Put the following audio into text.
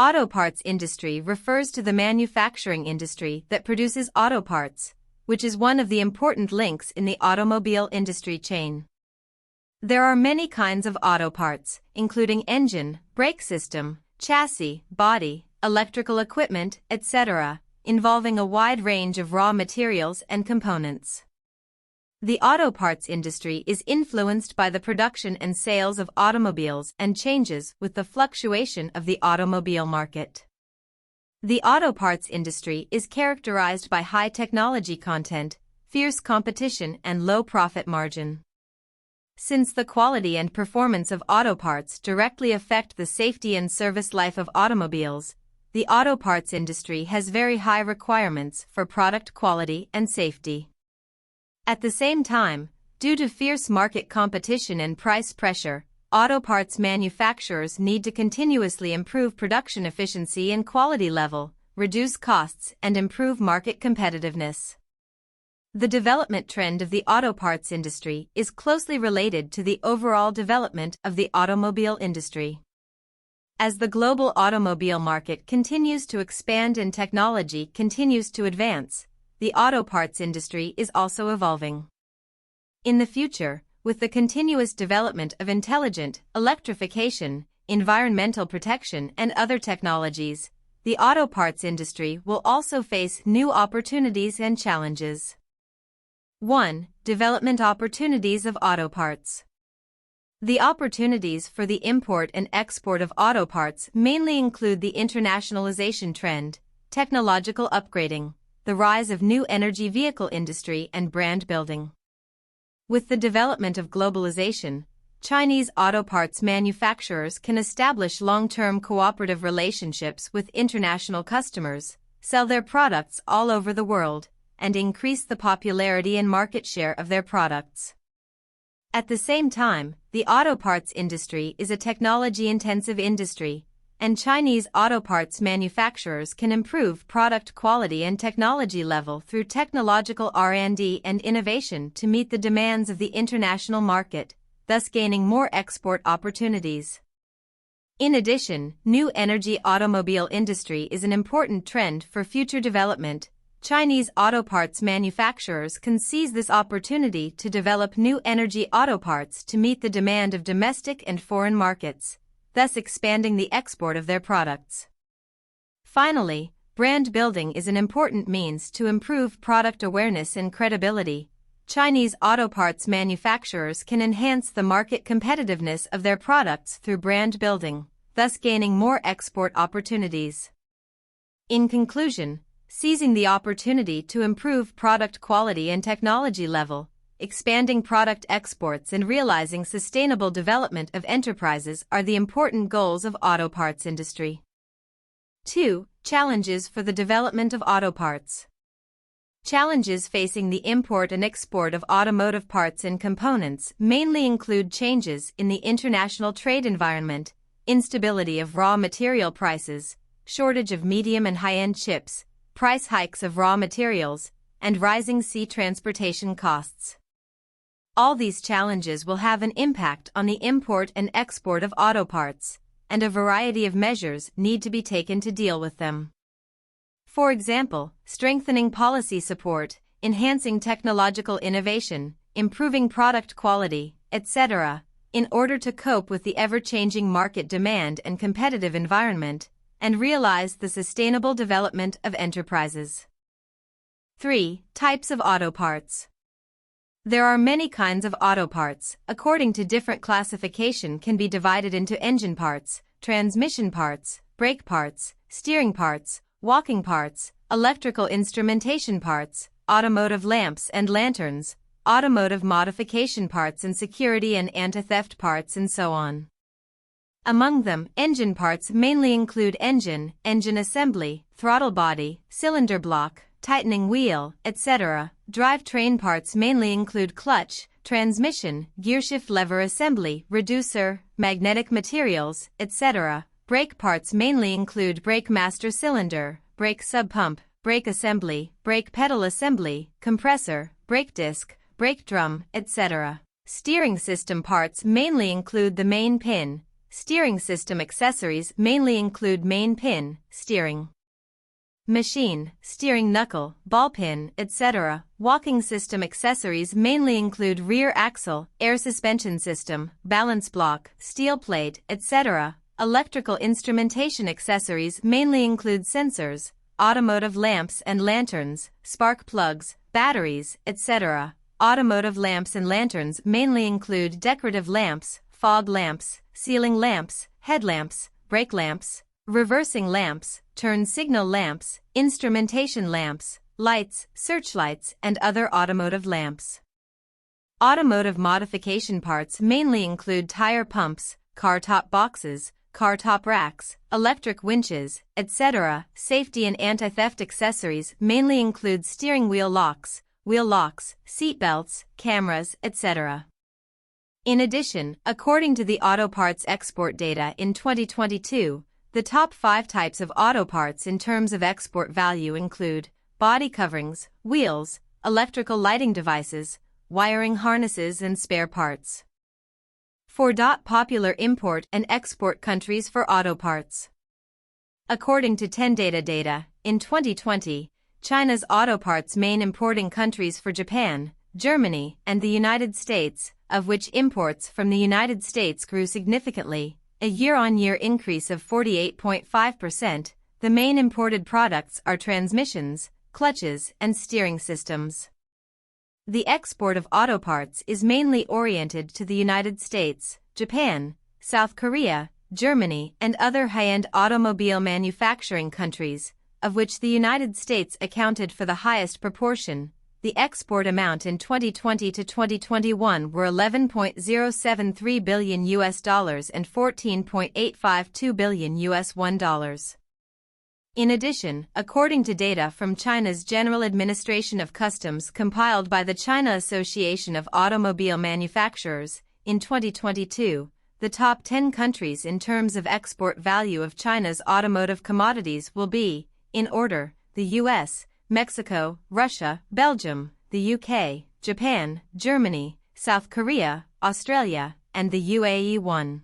Auto parts industry refers to the manufacturing industry that produces auto parts, which is one of the important links in the automobile industry chain. There are many kinds of auto parts, including engine, brake system, chassis, body, electrical equipment, etc., involving a wide range of raw materials and components. The auto parts industry is influenced by the production and sales of automobiles and changes with the fluctuation of the automobile market. The auto parts industry is characterized by high technology content, fierce competition, and low profit margin. Since the quality and performance of auto parts directly affect the safety and service life of automobiles, the auto parts industry has very high requirements for product quality and safety. At the same time, due to fierce market competition and price pressure, auto parts manufacturers need to continuously improve production efficiency and quality level, reduce costs, and improve market competitiveness. The development trend of the auto parts industry is closely related to the overall development of the automobile industry. As the global automobile market continues to expand and technology continues to advance, the auto parts industry is also evolving. In the future, with the continuous development of intelligent electrification, environmental protection, and other technologies, the auto parts industry will also face new opportunities and challenges. 1. Development opportunities of auto parts. The opportunities for the import and export of auto parts mainly include the internationalization trend, technological upgrading, the rise of new energy vehicle industry, and brand building. With the development of globalization, Chinese auto parts manufacturers can establish long-term cooperative relationships with international customers, sell their products all over the world, and increase the popularity and market share of their products. At the same time, the auto parts industry is a technology-intensive industry, and Chinese auto parts manufacturers can improve product quality and technology level through technological R&D and innovation to meet the demands of the international market, thus gaining more export opportunities. In addition, new energy automobile industry is an important trend for future development. Chinese auto parts manufacturers can seize this opportunity to develop new energy auto parts to meet the demand of domestic and foreign markets, thus expanding the export of their products. Finally, brand building is an important means to improve product awareness and credibility. Chinese auto parts manufacturers can enhance the market competitiveness of their products through brand building, thus gaining more export opportunities. In conclusion, seizing the opportunity to improve product quality and technology level, expanding product exports, and realizing sustainable development of enterprises are the important goals of auto parts industry. 2. Challenges for the development of auto parts. Challenges facing the import and export of automotive parts and components mainly include changes in the international trade environment, instability of raw material prices, shortage of medium and high-end chips, price hikes of raw materials, and rising sea transportation costs. All these challenges will have an impact on the import and export of auto parts, and a variety of measures need to be taken to deal with them. For example, strengthening policy support, enhancing technological innovation, improving product quality, etc., in order to cope with the ever-changing market demand and competitive environment, and realize the sustainable development of enterprises. 3. Types of auto parts. There are many kinds of auto parts. According to different classification can be divided into engine parts, transmission parts, brake parts, steering parts, walking parts, electrical instrumentation parts, automotive lamps and lanterns, automotive modification parts, and security and anti-theft parts, and so on. Among them, engine parts mainly include engine assembly, throttle body, cylinder block, tightening wheel, etc. Drivetrain parts mainly include clutch, transmission, gearshift lever assembly, reducer, magnetic materials, etc. Brake parts mainly include brake master cylinder, brake sub-pump, brake assembly, brake pedal assembly, compressor, brake disc, brake drum, etc. Steering system parts mainly include the main pin, Steering system accessories mainly include main pin, steering machine, steering knuckle, ball pin, etc. Walking system accessories mainly include rear axle, air suspension system, balance block, steel plate, etc. Electrical instrumentation accessories mainly include sensors, automotive lamps and lanterns, spark plugs, batteries, etc. Automotive lamps and lanterns mainly include decorative lamps, fog lamps, ceiling lamps, headlamps, brake lamps, reversing lamps, turn signal lamps, instrumentation lamps, lights, searchlights, and other automotive lamps. Automotive modification parts mainly include tire pumps, car top boxes, car top racks, electric winches, etc. Safety and anti-theft accessories mainly include steering wheel locks, seat belts, cameras, etc. In addition, according to the auto parts export data in 2022, the top 5 types of auto parts in terms of export value include body coverings, wheels, electrical lighting devices, wiring harnesses, and spare parts. 4. Popular import and export countries for auto parts. According to 10 data, in 2020, China's auto parts main importing countries for Japan, Germany, and the United States, of which imports from the United States grew significantly, a year-on-year increase of 48.5%. The main imported products are transmissions, clutches, and steering systems. The export of auto parts is mainly oriented to the United States, Japan, South Korea, Germany, and other high-end automobile manufacturing countries, of which the United States accounted for the highest proportion. The export amount in 2020 to 2021 were $11.073 billion and $14.852 billion. In addition, according to data from China's General Administration of Customs compiled by the China Association of Automobile Manufacturers, in 2022, the top 10 countries in terms of export value of China's automotive commodities will be, in order, the US, Mexico, Russia, Belgium, the UK, Japan, Germany, South Korea, Australia, and the UAE. 1.